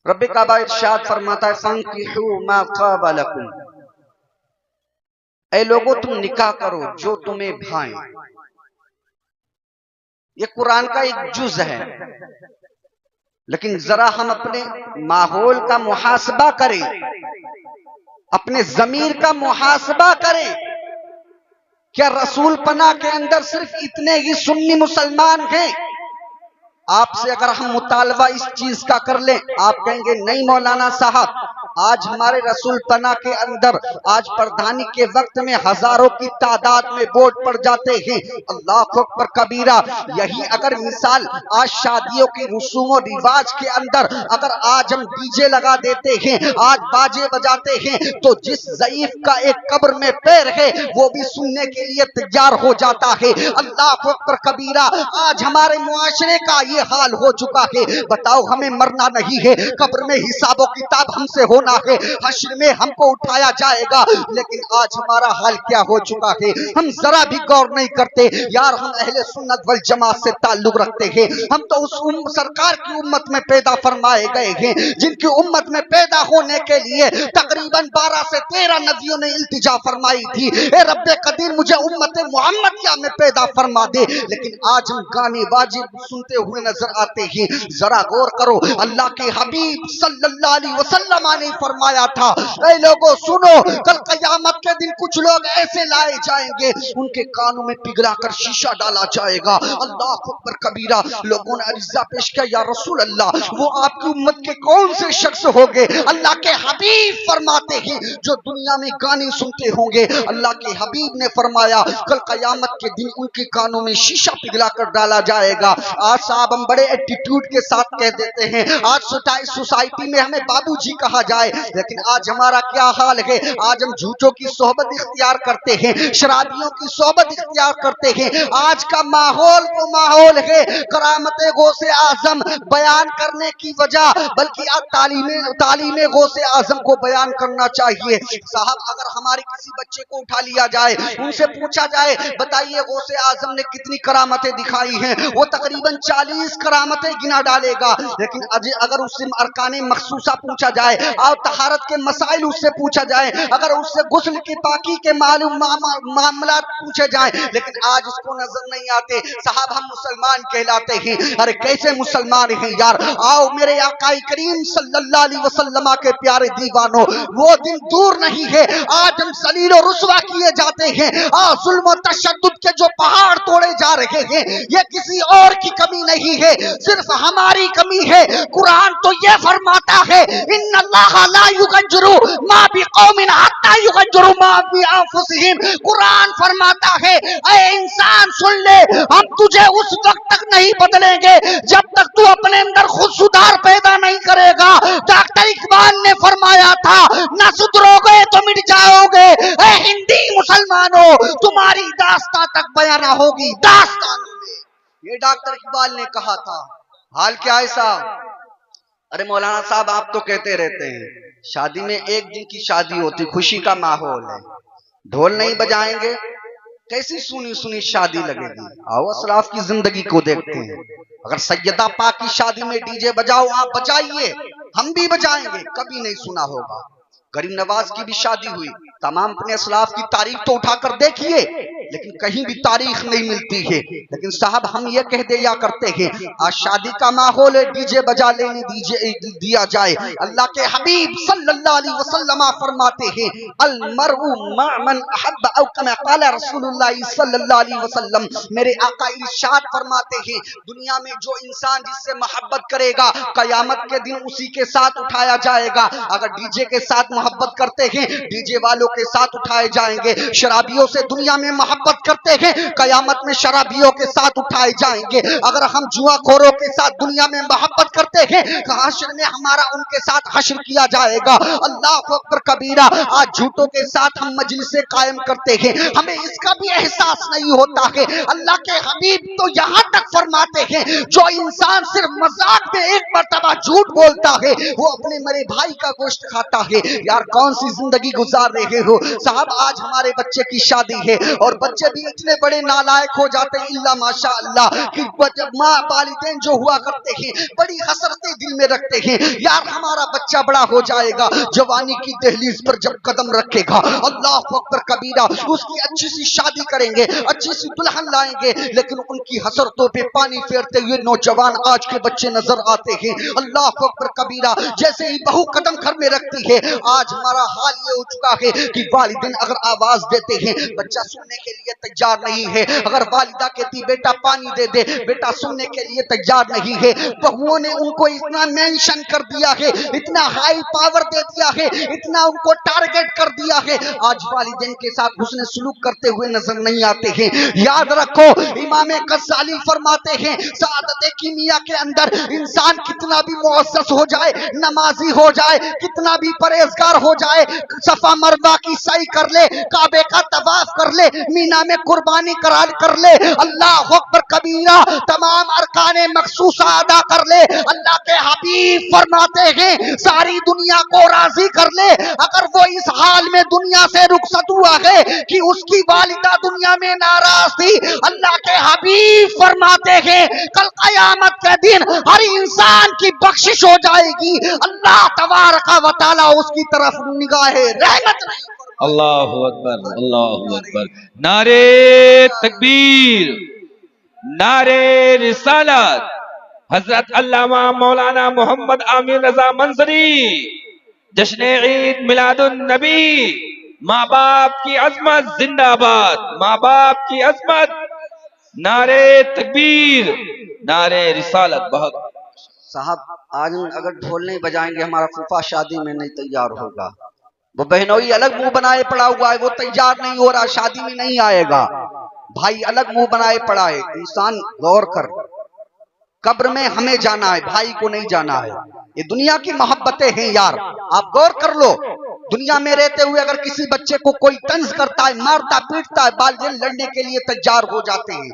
رب کعبہ ارشاد فرماتا ہے فَانْكِحُوا مَا طَابَ لَكُمْ، اے لوگوں تم نکاح کرو جو تمہیں بھائیں۔ یہ قرآن کا ایک جز ہے، لیکن ذرا ہم اپنے ماحول کا محاسبہ کریں، اپنے ضمیر کا محاسبہ کریں۔ کیا رسول پناہ کے اندر صرف اتنے ہی سنی مسلمان ہیں؟ آپ سے اگر ہم مطالبہ اس چیز کا کر لیں، آپ کہیں گے نہیں مولانا صاحب، آج ہمارے رسول پناہ کے اندر آج پردھانی کے وقت میں ہزاروں کی تعداد میں ووٹ پڑ جاتے ہیں۔ اللہ اکبر کبیرہ۔ یہی اگر مثال آج شادیوں کی رسوم و رواج کے اندر اگر آج ہم ڈی جے لگا دیتے ہیں، آج باجے بجاتے ہیں، تو جس ضعیف کا ایک قبر میں پیر ہے وہ بھی سننے کے لیے تیار ہو جاتا ہے۔ اللہ اکبر کبیرہ۔ آج ہمارے معاشرے کا یہ حال ہو چکا ہے۔ بتاؤ ہمیں مرنا نہیں ہے، قبر میں حساب و کتاب ہم سے ہونا ہے، حشر میں ہم کو اٹھایا جائے گا، لیکن آج ہمارا حال کیا ہو چکا ہے؟ ہم ذرا بھی غور نہیں کرتے۔ یار ہم اہل سنت والجماعت سے تعلق رکھتے ہیں، ہم تو اس سرکار کی امت میں پیدا فرمائے گئے ہیں جن کی امت میں پیدا ہونے کے لیے تقریباً 12 سے 13 نبیوں نے التجا فرمائی تھی، اے رب قدیر مجھے امت محمدیہ میں پیدا فرما دے، لیکن آج ہم گانے باجے سنتے ہوئے نظر آتے ہیں۔ ذرا غور کرو، اللہ کے حبیب صلی اللہ علیہ وسلم نے فرمایا تھا، اے لوگوں سنو، کل قیامت کے دن کچھ لوگ ایسے لائے جائیں گے ان کے کانوں میں پگھلا کر شیشہ ڈالا جائے گا۔ اللہ اکبر کبیرہ۔ لوگوں نے عرضہ پیش کیا، یا رسول اللہ وہ آپ کی امت کے کون سے شخص ہوگے؟ اللہ کے حبیب فرماتے ہیں جو دنیا میں گانے سنتے ہوں گے۔ اللہ کے حبیب نے فرمایا کل قیامت کے دن ان کے کانوں میں شیشہ پگھلا کر ڈالا جائے گا۔ آج صاحب ہم بڑے ایٹیٹیوڈ کے ساتھ کہہ دیتے ہیں، آج سوسائٹی میں ہمیں بابو جی کہا جائے، لیکن آج ہمارا کیا حال ہے؟ آج ہم جھوٹوں کی صحبت اختیار کرتے ہیں، شرابیوں کی صحبت اختیار کرتے ہیں۔ آج کا ماحول وہ ماحول ہے، کرامت غوث اعظم بیان کرنے کی وجہ بلکہ تعلیم غوث اعظم کو بیان کرنا چاہیے۔ صاحب اگر ہمارے کسی بچے کو اٹھا لیا جائے، ان سے پوچھا جائے بتائیے غوث اعظم نے کتنی کرامتیں دکھائی ہیں، وہ تقریباً 40 کرامتیں گنا ڈالے گا، لیکن اگر اس سے ارکان مخصوصہ پوچھا جائے اور طہارت کے مسائل اس سے پوچھا جائے، اگر اس سے غسل کی پاکی کے معاملات پوچھے جائیں، لیکن آج اس کو نظر نہیں آتے۔ صاحب ہم مسلمان کہلاتے ہیں، ارے کیسے مسلمان ہیں یار؟ آؤ میرے آقا کریم صلی اللہ علیہ وسلم کے پیارے دیوانوں، وہ دن دور نہیں ہے آج ہم ذلیل و رسوا کیے جاتے ہیں، ظلم و تشدد کے جو پہاڑ توڑے جا رہے ہیں، یہ کسی اور کی کمی نہیں ہے، صرف ہماری کمی ہے۔ قرآن تو یہ فرماتا ہے ان اللہ لا یغیر ما بقوم حتی یغیروا ما بانفسہم۔ قرآن فرماتا ہے اے انسان سن لے، ہم تجھے اس وقت تک نہیں بدلیں گے جب تک تو اپنے اندر خود سدھار پیدا نہیں کرے گا۔ ڈاکٹر اقبال نے فرمایا تھا نہ سدھرو گے تو مٹ جاؤ گے، اے ہندی مسلمانوں تمہاری داستان تک بیان نہ ہوگی۔ داستان یہ ڈاکٹر اقبال نے کہا تھا۔ حال کیا ہے صاحب؟ ارے مولانا صاحب آپ تو کہتے رہتے ہیں شادی میں ایک دن کی شادی ہوتی، خوشی کا ماحول ہے، ڈھول نہیں بجائیں گے، کیسی سنی سنی شادی لگے گی؟ آؤ اسلاف کی زندگی کو دیکھتے ہیں۔ اگر سیدہ پاک کی شادی میں ڈی جے بجاؤ، آپ بجائیے، ہم بھی بجائیں گے، کبھی نہیں سنا ہوگا۔ غریب نواز کی بھی شادی ہوئی، تمام اپنے اسلاف کی تاریخ تو اٹھا کر دیکھیے، لیکن کہیں بھی تاریخ نہیں ملتی ہے۔ لیکن صاحب ہم یہ کہہ دیا کرتے ہیں آج شادی کا ماحول ہے، ڈی جے بجا لینے دیا جائے۔ اللہ کے حبیب صلی اللہ علیہ وسلم فرماتے ہیں المرء مع من احب، او کما قال رسول اللہ صلی اللہ علیہ وسلم۔ میرے آقا ارشاد فرماتے ہیں دنیا میں جو انسان جس سے محبت کرے گا قیامت کے دن اسی کے ساتھ اٹھایا جائے گا۔ اگر ڈی جے کے ساتھ محبت کرتے ہیں ڈی جے والوں کے ساتھ اٹھائے جائیں گے، شرابیوں سے دنیا میں محبت کرتے ہیں قیامت میں شرابیوں کے ساتھ اٹھائے جائیں گے۔ اگر ہم جوا خوروں کے ساتھ دنیا میں محبت کرتے ہیں حشر میں ہمارا ان کے ساتھ حشر کیا جائے گا۔ اللہ اکبر کبیرہ۔ آج جھوٹوں کے ساتھ ہم مجلسیں قائم کرتے ہیں، ہمیں اس کا بھی احساس نہیں ہوتا ہے۔ اللہ کے حبیب تو یہاں تک فرماتے ہیں جو انسان صرف مذاق میں ایک مرتبہ جھوٹ بولتا ہے وہ اپنے مرے بھائی کا گوشت کھاتا ہے۔ یار کون سی زندگی گزار رہے ہو؟ صاحب آج ہمارے بچے کی شادی ہے اور بچے بھی اتنے بڑے نالائق ہو جاتے ہیں الا ماشاء اللہ کہ ماں والدین جو ہوا کرتے ہیں بڑی حسرتیں دل میں رکھتے ہیں، یار ہمارا بچہ بڑا ہو جائے گا، جوانی کی دہلیز پر جب قدم رکھے گا اللہ اکبر کبیرہ اس کی اچھی سی شادی کریں گے، اچھی سی دلہن لائیں گے، لیکن ان کی حسرتوں پہ پانی پھیرتے ہوئے نوجوان آج کے بچے نظر آتے ہیں۔ اللہ اکبر کبیرہ جیسے ہی بہو قدم گھر میں رکھتی ہے، آج ہمارا حال یہ ہو چکا ہے کہ والدین اگر آواز دیتے ہیں بچہ سننے کے لیے تیار نہیں ہے، اگر والدہ کہتی بیٹا پانی دے دے بیٹا سننے کے لیے تیار نہیں ہے۔ بہوؤں نے ان کو اتنا مینشن کر دیا ہے، اتنا ہائی پاور دے دیا ہے، اتنا ان کو ٹارگٹ کر دیا ہے، آج والدین کے ساتھ حسن سلوک کرتے ہوئے نظر نہیں آتے ہیں۔ یاد رکھو امام غزالی فرماتے ہیں سعادت کیمیا کے اندر انسان کتنا بھی معزز ہو جائے، نمازی ہو جائے، کتنا بھی پرہیزگار ہو جائے، صفا مروہ کی سعی کر لے، کعبے کا طواف کر لے، مینا میں قربانی کر لے، اللہ اکبر کبیرہ تمام ارکان مخصوصہ ادا کر لے، اللہ کے حبیب فرماتے ہیں ساری دنیا کو راضی کر لے، اگر وہ اس حال میں دنیا سے رخصت ہوا ہے کہ اس کی والدہ دنیا میں ناراض تھی، اللہ کے حبیب فرماتے ہیں کل قیامت کے دن ہر انسان کی بخشش ہو جائے گی، اللہ تبارک و تعالی اس کی طرف نگاہ رحمت نہیں۔ اللہ اکبر، اللہ اکبر، نعرہ تکبیر، نعرہ رسالت، حضرت علامہ مولانا محمد عامر رضا منظری، جشن عید میلاد النبی، ماں باپ کی عظمت زندہ باد، ماں باپ کی عظمت، نعرہ تکبیر، نعرہ رسالت۔ بہت صاحب آج اگر ڈھول نہیں بجائیں گے ہمارا پھوپھا شادی میں نہیں تیار ہوگا، وہ بہنوئی الگ منہ بنائے پڑا ہوا ہے، وہ تیار نہیں ہو رہا، شادی میں نہیں آئے گا، بھائی الگ منہ بنائے پڑا ہے۔ انسان غور کر، قبر میں ہمیں جانا ہے، بھائی کو نہیں جانا ہے، یہ دنیا کی محبتیں ہیں یار، آپ غور کر لو۔ دنیا میں رہتے ہوئے اگر کسی بچے کو کوئی طنز کرتا ہے، مارتا پیٹتا ہے، والدین لڑنے کے لیے تیار ہو جاتے ہیں،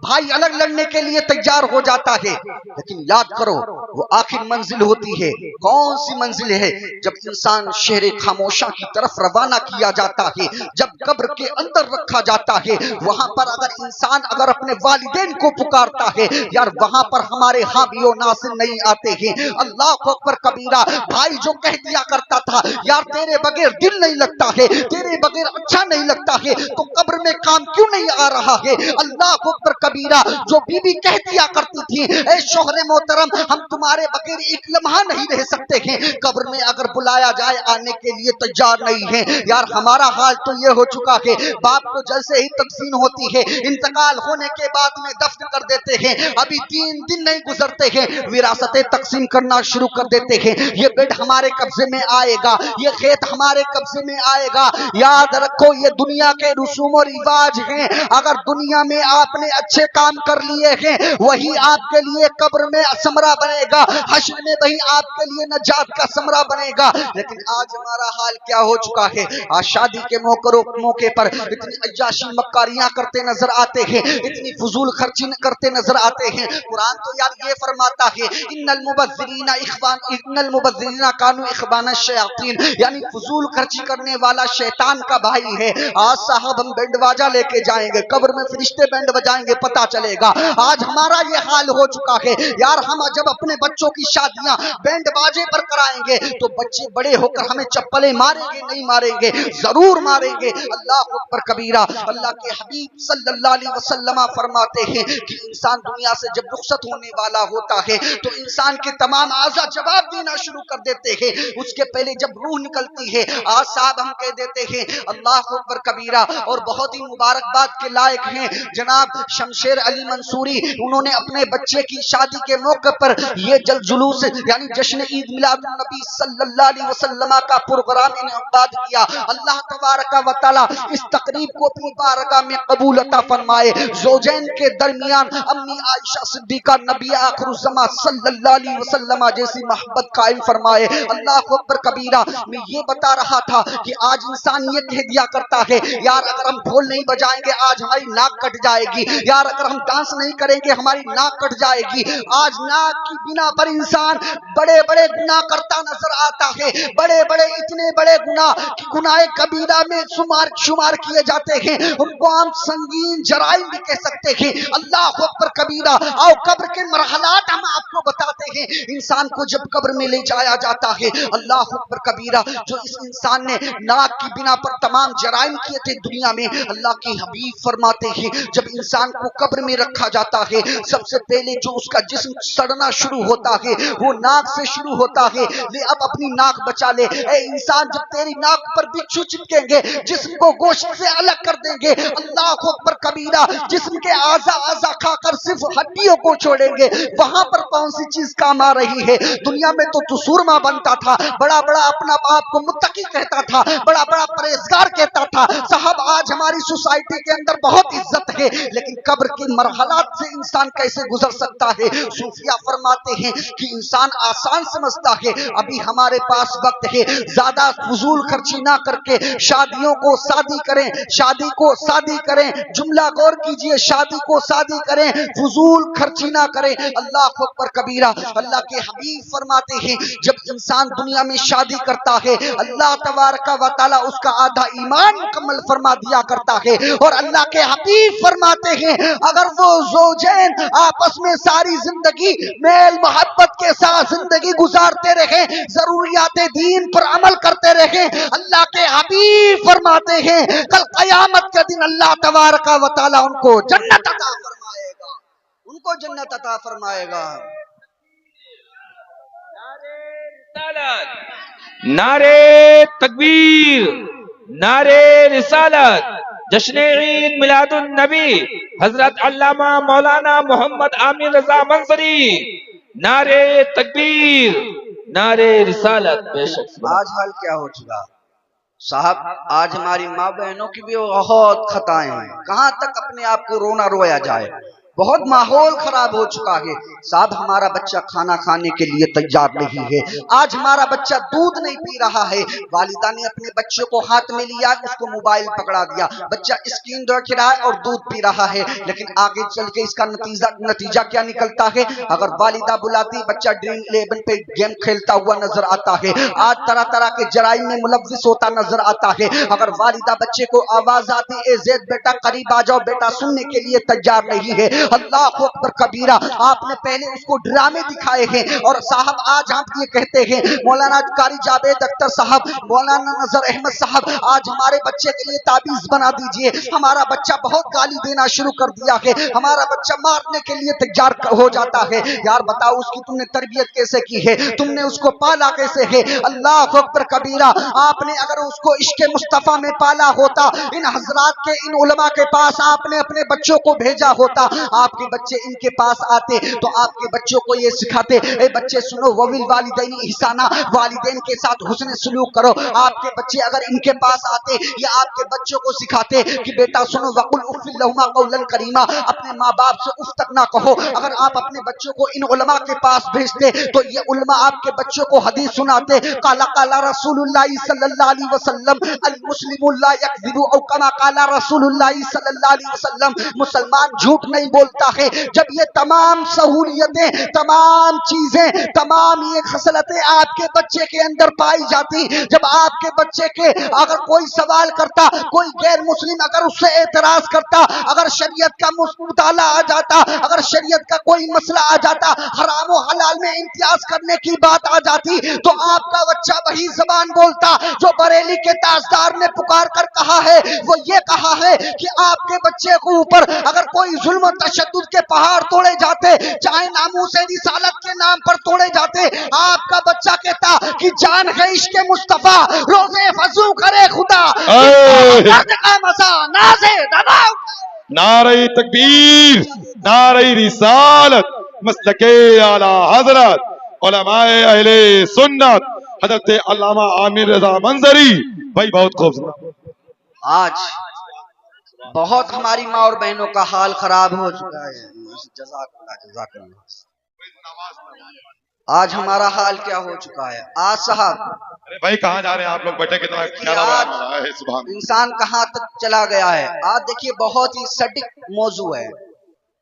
بھائی الگ لڑنے کے لیے تیار ہو جاتا ہے، لیکن یاد کرو وہ آخر منزل ہوتی ہے، کون سی منزل ہے؟ جب انسان شہر خاموشاں کی طرف روانہ کیا جاتا ہے، جب قبر کے اندر رکھا جاتا ہے، وہاں پر اگر انسان اپنے والدین کو پکارتا ہے یار وہاں پر ہمارے ہاں بھی وہ ناصر نہیں آتے ہیں۔ اللہ اکبر کبیرہ، بھائی جو کہہ دیا کرتا تھا یار تیرے بغیر دل نہیں لگتا ہے، تیرے بغیر اچھا نہیں لگتا ہے، تو قبر میں کام کیوں نہیں آ رہا ہے؟ اللہ اکبر کبیرہ، جو بی بی کہہ دیا کرتی تھی اے شوہر محترم ہم تمہارے بغیر ایک لمحہ نہیں رہ سکتے ہیں، قبر میں اگر بلایا جائے آنے کے لیے تیار نہیں ہے۔ یار ہمارا حال تو یہ ہو چکا ہے، باپ کو جیسے ہی تقسیم ہوتی ہے انتقال ہونے کے بعد میں دفن کر دیتے ہیں، ابھی 3 دن نہیں گزرتے ہیں وراثتیں تقسیم کرنا شروع کر دیتے ہیں، یہ بیڈ ہمارے قبضے میں آئے گا، یہ کھیت ہمارے قبضے میں آئے گا۔ یاد رکھو یہ دنیا کے رسوم و رواج ہیں، اگر دنیا میں آپ نے اچھے کام کر لیے ہیں وہی آپ کے لیے قبر میں ثمرہ بنے گا، حشر میں وہی آپ کے لیے نجات کا ثمرہ بنے گا۔ لیکن آج ہمارا حال کیا ہو چکا ہے؟ آج شادی کے موقع پر اتنی عیاشی مکاریاں کرتے نظر آتے ہیں، اتنی فضول خرچی کرتے نظر آتے ہیں۔ قرآن تو یار یہ فرماتا ہے ان المبذرین کانوا اخوان الشیاطین، یعنی فضول خرچی کرنے والا شیطان کا بھائی ہے۔ آج صاحب ہم بینڈ باجا لے کے جائیں گے، قبر میں فرشتے بینڈ بجائیں گے، پتہ چلے گا۔ آج ہمارا یہ حال ہو چکا ہے یار، ہم جب اپنے بچوں کی شادیاں بینڈ باجے پر کرائیں گے تو بچے بڑے ہو کر ہمیں چپلیں ماریں گے نہیں ماریں گے؟ ضرور ماریں گے۔ اللہ اکبر کبیرہ، اللہ کے حبیب صلی اللہ علیہ وسلم فرماتے ہیں کہ انسان دنیا سے جب رخصت ہونے والا ہوتا ہے تو انسان کے تمام اعضاء جواب دینا شروع کر دیتے ہیں، اس کے پہلے جب روح نکلتی ہے آج صاحب ہم کہہ دیتے ہیں اللہ اکبر کبیرہ۔ اور بہت ہی مبارکباد کے لائق ہیں جناب شمشیر علی منصوری، انہوں نے اپنے بچے کی شادی کے موقع پر یہ جلوس یعنی جشن عید میلاد النبی صلی اللہ علیہ وسلم کا پروگرام انعقاد کیا۔ اللہ تبارک و تعالی اس تقریب کو اپنی بارگاہ میں قبول عطا فرمائے، زوجین کے درمیان امی عائشہ صدیقہ نبی آخر الزمان صلی اللہ علیہ وسلم جیسی محبت قائم فرمائے۔ اللہ اکبر کبیرہ، میں یہ بتا رہا تھا کہ آج انسان یہ کہہ دیا کرتا ہے یار اگر ہم ڈھول نہیں بجائیں گے آج ہماری ناک کٹ جائے گی، یار اگر ہم ڈانس نہیں کریں گے ہماری ناک کٹ جائے گی. آج ناک کی بنا پر انسان بڑے بڑے گناہ کرتا نظر آتا ہے. بڑے بڑے اتنے بڑے گناہ کہ گناہ کبیرہ میں شمار کیے جاتے ہیں. ان کو ہم سنگین جرائم بھی کہہ سکتے ہیں. اللہ اکبر کبیرہ. آؤ قبر کے مرحلات ہم آپ کو بتاتے ہیں. انسان کو جب قبر میں لے جایا جاتا ہے, اللہ اکبر کبیرہ, جو اس انسان نے ناک کی بنا پر تمام جرائم کیے تھے دنیا میں, اللہ کے حبیب فرماتے ہیں جب انسان کو قبر میں رکھا جاتا ہے سب سے پہلے جو اس کا جسم سڑنا شروع ہوتا ہے وہ ناک سے شروع ہوتا ہے. لے اب اپنی ناک بچا لے. اے انسان, جب تیری ناک پر بچھو چپکیں گے جسم کو گوشت سے الگ کر دیں گے. اللہ اکبر کبیرہ. جسم کے اعضا کھا کر صرف ہڈیوں کو چھوڑیں گے. وہاں پر کون سی چیز کام آ رہی ہے؟ دنیا میں تو سورما بنتا تھا, بڑا بڑا اپنا آپ کو متقی کہتا تھا, بڑا بڑا پرہیزگار کہتا تھا. صاحب آج ہماری سوسائٹی کے اندر بہت عزت ہے, لیکن قبر کے مرحلات سے انسان کیسے گزر سکتا ہے؟ صوفیہ فرماتے ہیں کہ انسان آسان سمجھتا ہے ابھی ہمارے پاس وقت ہے, زیادہ فضول خرچی نہ کر کے شادیوں کو شادی کریں, شادی کو شادی کریں. جملہ غور کیجئے, شادی کو شادی کریں, فضول خرچی نہ کریں. اللہ اکبر کبیرہ. اللہ کے حبیب فرماتے ہیں جب انسان دنیا میں شادی کرتا ہے اللہ تبارک و تعالی اس کا آدھا ایمان مکمل فرما دیا کرتا ہے. اور اللہ کے حبیب فرماتے ہیں اگر وہ زوجین آپس میں ساری زندگی میل محبت کے ساتھ زندگی گزارتے رہیں, ضروریات دین پر عمل کرتے رہیں, اللہ کے حبیب فرماتے ہیں کل قیامت کے دن اللہ تبارک و تعالی ان کو جنت عطا فرمائے گا, ان کو جنت عطا فرمائے گا. نعرے تکبیر, نعرے رسالت, جشن عید میلاد النبی حضرت علامہ مولانا محمد عامر رضا منصری. نعرے تکبیر, نعرے رسالت. بے شک آج حال کیا ہو چکا صاحب, آج ہماری ماں بہنوں کی بھی بہت خطائیں ہیں. کہاں تک اپنے آپ کو رونا رویا جائے؟ بہت ماحول خراب ہو چکا ہے صاحب. ہمارا بچہ کھانا کھانے کے لیے تیار نہیں ہے. آج ہمارا بچہ دودھ نہیں پی رہا ہے. والدہ نے اپنے بچے کو ہاتھ میں لیا, اس کو موبائل پکڑا دیا, بچہ اسکرین دیکھ رہا ہے اور دودھ پی رہا ہے. لیکن آگے چل کے اس کا نتیجہ کیا نکلتا ہے؟ اگر والدہ بلاتی بچہ ڈریم 11 پہ گیم کھیلتا ہوا نظر آتا ہے. آج طرح طرح کے جرائم میں ملوث ہوتا نظر آتا ہے. اگر والدہ بچے کو آواز آتی اے زید بیٹا قریب آ جاؤ, بیٹا سننے کے لیے تیار نہیں ہے. اللہ اکبر کبیرہ. آپ نے پہلے اس کو ڈرامے دکھائے ہیں اور صاحب آج ہم یہ کہتے ہیں مولانا قاری جاوید اختر صاحب, مولانا نذر احمد صاحب, آج ہمارے بچے کے لیے تعویذ بنا دیجئے. ہمارا بچہ بہت گالی دینا شروع کر دیا ہے, ہمارا بچہ مارنے کے لیے تیار ہو جاتا ہے. یار بتاؤ اس کی تم نے تربیت کیسے کی ہے, تم نے اس کو پالا کیسے ہے؟ اللہ اکبر کبیرہ. آپ نے اگر اس کو عشق مصطفیٰ میں پالا ہوتا, ان حضرات کے ان علماء کے پاس آپ نے اپنے بچوں کو بھیجا ہوتا, آپ کے بچے ان کے پاس آتے تو آپ کے بچوں کو یہ سکھاتے اے بچے سنو وویل والدین احسانہ, والدین کے ساتھ حسن سلوک کرو. آپ کے بچے اگر ان کے پاس آتے یا آپ کے بچوں کو سکھاتے کہ بیٹا سنو وقل اف لہما قولا کریما, اپنے ماں باپ سے اف تک نہ کہو. اگر آپ اپنے بچوں کو ان علماء کے پاس بھیجتے تو یہ علماء آپ کے بچوں کو حدیث سناتے, قال قال رسول اللہ صلی اللہ علیہ وسلم المسلم لا یکذب او کما قال رسول اللہ صلی اللہ علیہ وسلم, مسلمان جھوٹ نہیں بولتا ہے. جب یہ تمام سہولیتیں, تمام چیزیں, تمام یہ خصلتیں آپ کے بچے کے اندر پائی جاتی, جب آپ کے بچے کے اگر کوئی سوال کرتا, کوئی غیر مسلم اگر اس سے اعتراض کرتا, اگر شریعت کا مطالعہ آ جاتا, اگر شریعت کا کوئی مسئلہ آ جاتا, حرام و حلال میں امتیاز کرنے کی بات آ جاتی, تو آپ کا بچہ وہی زبان بولتا جو بریلی کے تاجدار نے پکار کر کہا ہے. وہ یہ کہا ہے کہ آپ کے بچے کو اوپر اگر کوئی ظلم و تشدد کے پہاڑ توڑے جاتے, چاہے ناموس رسالت کے نام پر توڑے جاتے, آپ کا بچہ کہتا کہ جان ہے عشق مصطفیٰ, روزے فضو کرے خدا, درد کا مزہ نازے دبا. نعرہ تکبیر, نعرہ رسالت, مسلک اعلی حضرت علماء اہل سنت حضرت علامہ عامر رضا منظری بھائی, بہت خوبصورت. آج بہت ہماری ماں اور بہنوں کا حال خراب ہو چکا ہے. جزاک اللہ. آج ہمارا حال کیا ہو چکا ہے آج صاحب. بھائی کہاں جا رہے ہیں آپ لوگ, بیٹھے کتنا پیارا بیان ہے, سبحان. انسان کہاں تک چلا گیا ہے. آج دیکھیے بہت ہی سٹک موضوع ہے,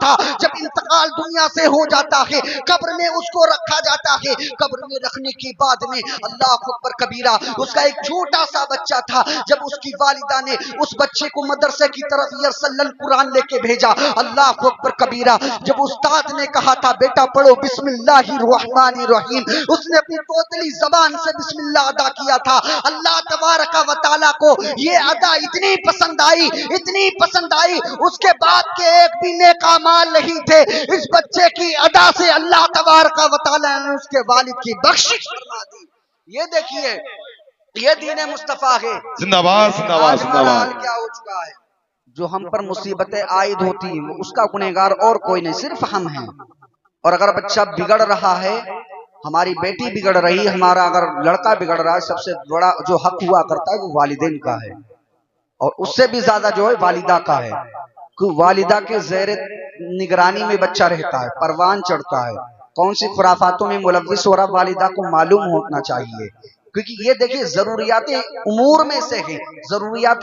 تھا. جب انتقال دنیا سے ہو جاتا ہے قبر میں اس کو رکھا جاتا ہے. قبر میں رکھنے کے بعد میں اللہ اکبر کبیرہ اس کا ایک چھوٹا سا بچہ تھا. جب اس کی والدہ نے اس بچے کو مدرسے کی طرف یرسل القرآن لے کے بھیجا, اللہ اکبر کبیرہ جب استاد نے کہا تھا بیٹا پڑھو بسم اللہ الرحمن الرحیم, اس نے اپنی توتلی زبان سے بسم اللہ ادا کیا تھا. اللہ تبارک و تعالیٰ کو یہ ادا اتنی پسند آئی, اتنی پسند آئی, اس کے بعد کے ایک بھی نیک اعمال نہیں تھے, اس بچے کی ادا سے اللہ تبارک و تعالیٰ نے اس کے والد کی بخشش فرما دی. یہ دیکھیے یہ دین مصطفیٰ ہے. زندہ باد زندہ باد زندہ باد. کیا ہو چکا ہے, جو ہم پر مصیبتیں عائد ہوتی ہیں اس کا گنہگار اور کوئی نہیں, صرف ہم ہیں. اور اگر بچہ بگڑ رہا ہے, ہماری بیٹی بگڑ رہی, ہمارا اگر لڑکا بگڑ رہا ہے, سب سے بڑا جو حق ہوا کرتا ہے وہ والدین کا ہے, اور اس سے بھی زیادہ جو ہے والدہ کا ہے. کہ والدہ کے زیر نگرانی میں بچہ رہتا ہے, پروان چڑھتا ہے, کون سی خرافاتوں میں ملوث ہو رہا والدہ کو معلوم ہونا چاہیے. کیونکہ یہ دیکھیں ضروریات امور میں سے ہے, ضروریات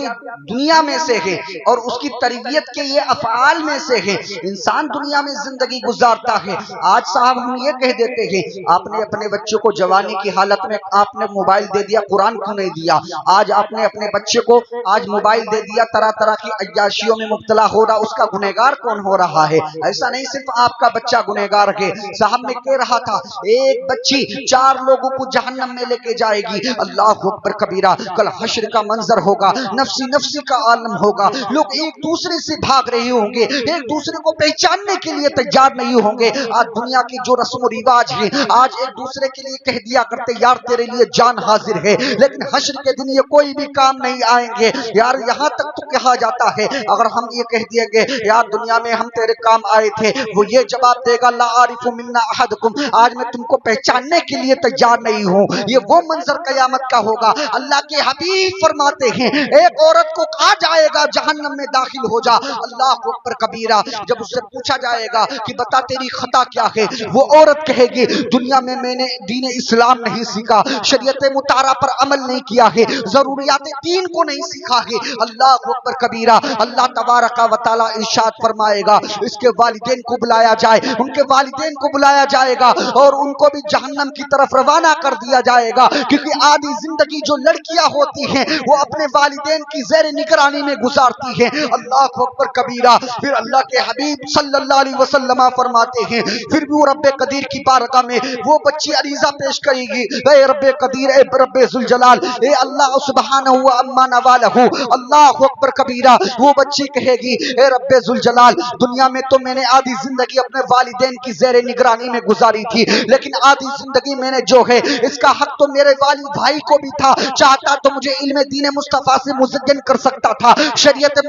دنیا میں سے ہے, اور اس کی تربیت کے یہ افعال میں سے ہے. انسان دنیا میں زندگی گزارتا ہے. آج صاحب ہم یہ کہہ دیتے ہیں آپ نے اپنے بچوں کو جوانی کی حالت میں آپ نے موبائل دے دیا, قرآن کیوں نہیں دیا؟ آج آپ نے اپنے بچے کو آج موبائل دے دیا, طرح طرح کی عیاشیوں میں مبتلا ہو رہا, اس کا گنہگار کون ہو رہا ہے؟ ایسا نہیں صرف آپ کا بچہ گنہگار ہے. صاحب میں کہہ رہا تھا ایک بچی 4 لوگوں کو جہنم میں لے کے جائے گی. اللہ اکبر کبیرہ. کل حشر کا منظر ہوگا, نفسی نفسی کا عالم ہوگا, لوگ ایک دوسرے سے بھاگ رہے ہوں گے, ایک دوسرے کو پہچاننے کے لیے تیار نہیں ہوں گے. آج دنیا کی جو رسم و رواج ہیں, آج ایک دوسرے کے لیے کہہ دیا کرتے یار تیرے لیے جان حاضر ہے, لیکن حشر کے دن یہ کوئی بھی کام نہیں آئیں گے. یار یہاں تک تو کہا جاتا ہے اگر ہم یہ کہہ دیں گے یار دنیا میں ہم تیرے کام آئے تھے, وہ یہ جواب دے گا لا عارف منا احدکم, آج میں تم کو پہچاننے کے لیے تیار نہیں ہوں. یہ وہ منظر قیامت کا ہوگا. اللہ کے حبیب فرماتے ہیں ایک عورت کو کہا جائے گا جہنم میں داخل ہو جا. اللہ اکبر کبیرہ. جب اس سے پوچھا جائے گا کہ بتا تیری خطا کیا ہے, وہ عورت کہے گی دنیا میں میں نے دین اسلام نہیں سیکھا, شریعت مطہرہ پر عمل نہیں کیا ہے, ضروریات دین کو نہیں سیکھا ہے. اللہ اکبر کبیرہ. اللہ تبارک و تعالی ارشاد فرمائے گا اس کے والدین کو بلایا جائے, ان کے والدین کو بلایا جائے گا, اور ان کو بھی جہنم کی طرف روانہ کر دیا جائے گا. کیونکہ آدھی زندگی جو لڑکیاں ہوتی ہیں وہ اپنے والدین کی زیر نگرانی میں گزارتی ہیں. اللہ اکبر کبیرہ. پھر اللہ کے حبیب صلی اللہ علیہ وسلم فرماتے ہیں پھر بھی وہ رب قدیر کی بارگاہ میں وہ بچی عریضہ پیش کرے گی, اے رب قدیر, اے رب ذوالجلال, اے اللہ سبحانہ و اما نوالہ. اللہ اکبر کبیرہ. وہ بچی کہے گی اے رب ذوالجلال, دنیا میں تو میں نے آدھی زندگی اپنے والدین کی زیر نگرانی میں گزاری تھی, لیکن آدھی زندگی میں نے جو ہے اس کا حق تو میرے والد بھائی کو بھی تھا, چاہتا تو مجھے علم دین مصطفیٰ سے مزین کر سکتا تھا, شریعت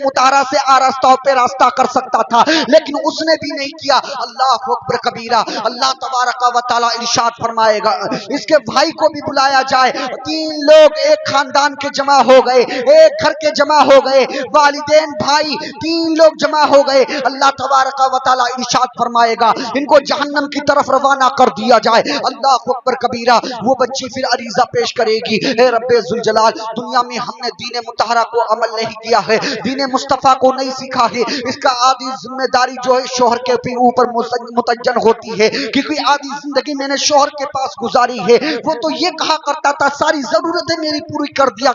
مطہرہ سے آراستہ پہ راستہ کر سکتا تھا, لیکن اس نے بھی نہیں کیا. اللہ اکبر کبیرہ. اللہ تبارک و تعالی ارشاد فرمائے گا اس کے بھائی کو بھی بلایا جائے. 3 لوگ ایک خاندان کے جمع ہو گئے, ایک گھر کے جمع ہو گئے, والدین بھائی 3 لوگ جمع ہو گئے. اللہ تبارک و تعالی ارشاد فرمائے گا ان کو جہنم کی طرف روانہ کر دیا جائے. اللہ اکبر کبیرہ. وہ بچی پھر عریضہ پیش کرے گی اے رب ذوالجلال, دنیا میں ہم نے دین مطہرہ کو عمل نہیں کیا ہے, دین مصطفیٰ کو نہیں سیکھا ہے, اس کا آدھی ذمہ داری جو ہے شوہر کے اوپر متعین ہوتی ہے, کیونکہ آدھی زندگی میں نے شوہر کے پاس گزاری ہے. وہ تو یہ کہا کرتا تھا ساری ضرورتیں میری پوری کر دیا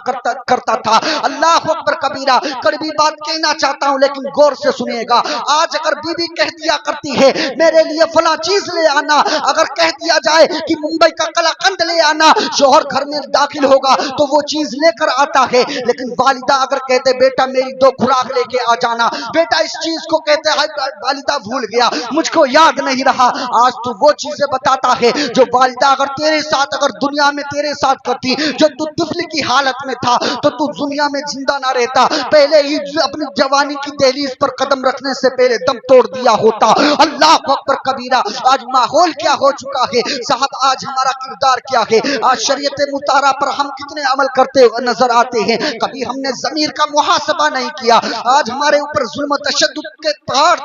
کرتا تھا. اللہ اکبر کبیرہ. کڑوی بات کہنا چاہتا ہوں لیکن غور سے سنیے گا. آج اگر بیوی کہہ دیا کرتی ہے میرے لیے فلاں چیز لے آنا, اگر کہہ دیا جائے کہ ممبئی کا قلاقند لے آنا, شوہر گھر میں داخل ہوگا تو وہ چیز لے کر آتا ہے. لیکن والدہ اگر کہتے بیٹا میری 2 خوراک لے کے آ جانا, بیٹا اس چیز کو کہتے ہیں والدہ بھول گیا, مجھ کو یاد نہیں رہا. آج تو وہ چیزیں بتاتا ہے جو والدہ اگر تیرے ساتھ اگر دنیا میں تیرے ساتھ کرتی, جو تو طفل کی حالت میں تھا تو تو دنیا میں زندہ نہ رہتا, پہلے ہی اپنی جوانی کی دہلیز پر قدم رکھنے سے پہلے دم توڑ دیا ہوتا. اللہ اکبر کبیرہ. آج ماحول کیا ہو چکا ہے صاحب, آج ہمارا کردار کیا ہے. آج شریعت مطہرہ پر ہم کتنے عمل کرتے نظر آتے ہیں, کبھی ہم نے ضمیر کا محاسبہ نہیں کیا. آج ہمارے اوپر ظلم و تشدد کے پہاڑ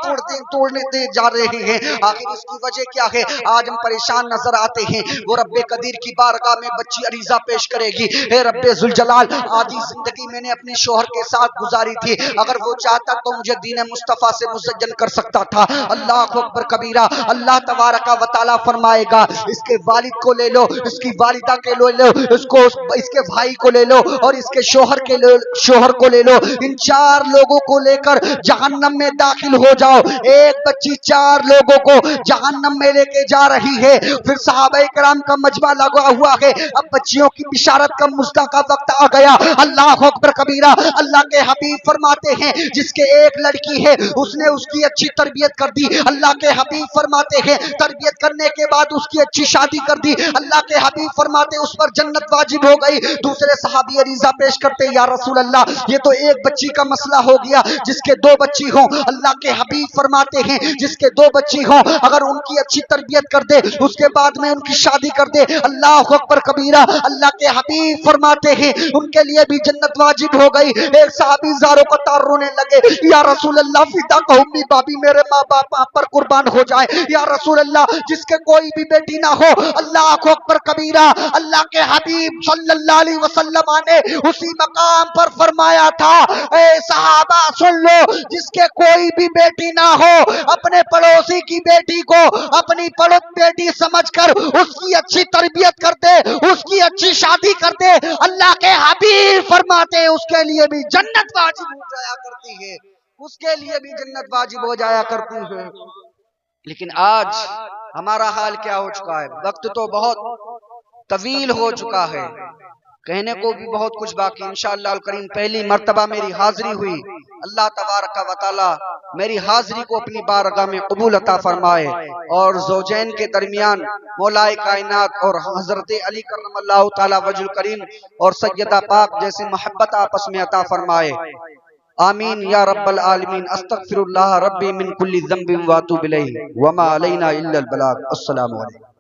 توڑنے دے جا رہے ہیں. آخر اس کی وجہ کیا ہے؟ آج ہم پریشان نظر آتے ہیں. وہ رب قدیر کی بارگاہ میں بچی عریضہ پیش کرے گی, اے رب ذوالجلال, آدھی زندگی میں نے اپنے شوہر کے ساتھ گزاری تھی, اگر وہ چاہتا تو مجھے دین مصطفیٰ سے مزین کر سکتا تھا. اللہ اکبر کبیرہ. اللہ تبارک و تعالیٰ فرمائے گا, اس کے والد کو لے لو, اس کی والدہ کے لے لو, اس کے بھائی کو لے لو, اور اس کے شوہر کو لے لو. ان 4 لوگوں کو لے کر جہنم میں داخل ہو جاؤ. ایک بچی 4 لوگوں کو جہنم میں لے کے جا رہی ہے. پھر صحابہ کرام کا مجمع لگا ہوا ہے. اب بچیوں کی بشارت کا مزدہ کا وقت آ گیا. اللہ اکبر کبیرہ. اللہ کے حبیب فرماتے ہیں, جس کے ایک لڑکی ہے اس نے اس کی اچھی تربیت کر دی. اللہ کے حبیب فرماتے ہیں, تربیت کرنے کے بعد اس کی اچھی شادی کر دی. اللہ کے حبیب فرماتے اس پر جنت واجب ہو گئی. دوسرے صحابی عریضہ پیش کرتے, یا رسول اللہ, یہ تو ایک بچی کا مسئلہ ہو گیا, جس کے 2 بچی ہوں. اللہ کے حبیب فرماتے ہیں, جس کے 2 بچی ہوں, اگر ان کی اچھی تربیت کر دے, اس کے بعد میں ان کی شادی کر دے. اللہ اکبر کبیرہ. اللہ کے حبیب فرماتے ہیں ان کے لیے بھی جنت واجب ہو گئی. ایک صحابی زاروں کو تار رونے لگے, یا رسول اللہ, فدا کا امی بابی میرے ماں باپ آپ پر قربان ہو جائے. یا رسول اللہ, جس کے کوئی بھی بیٹی نہ ہو. اللہ اکبر کبیرہ. اللہ کے حبیب صلی اللہ علیہ وسلم نے اسی مقام پر فرمایا تھا, اے صحابہ سن لو, جس کے کوئی بھی بیٹی نہ ہو, اپنے پڑوسی کی بیٹی کو اپنی پڑوس بیٹی سمجھ کر اس کی اچھی تربیت کر دے, اس کی اچھی شادی کر دے. اللہ کے حبیب فرماتے اس کے لیے بھی جنت واجب ہو جایا کرتی ہے, اس کے لیے بھی جنت واجب ہو جایا کرتی ہے. لیکن آج ہمارا حال کیا ہو چکا ہے؟ وقت تو بہت طویل ہو چکا ہے, کہنے کو بھی بہت کچھ باقی. انشاءاللہ الکریم پہلی مرتبہ میری حاضری ہوئی. اللہ تبارک و تعالی میری حاضری کو اپنی بارگاہ میں قبول عطا فرمائے, اور زوجین کے درمیان مولا کائنات اور حضرت علی کرم اللہ تعالی وجہ الکریم اور سیدہ پاک جیسی محبت آپس میں عطا فرمائے. آمین یا رب العالمین. استغفر اللہ ربی من کل ذنب واتوب الیہ وما علینا الا البلاغ. السلام علیکم.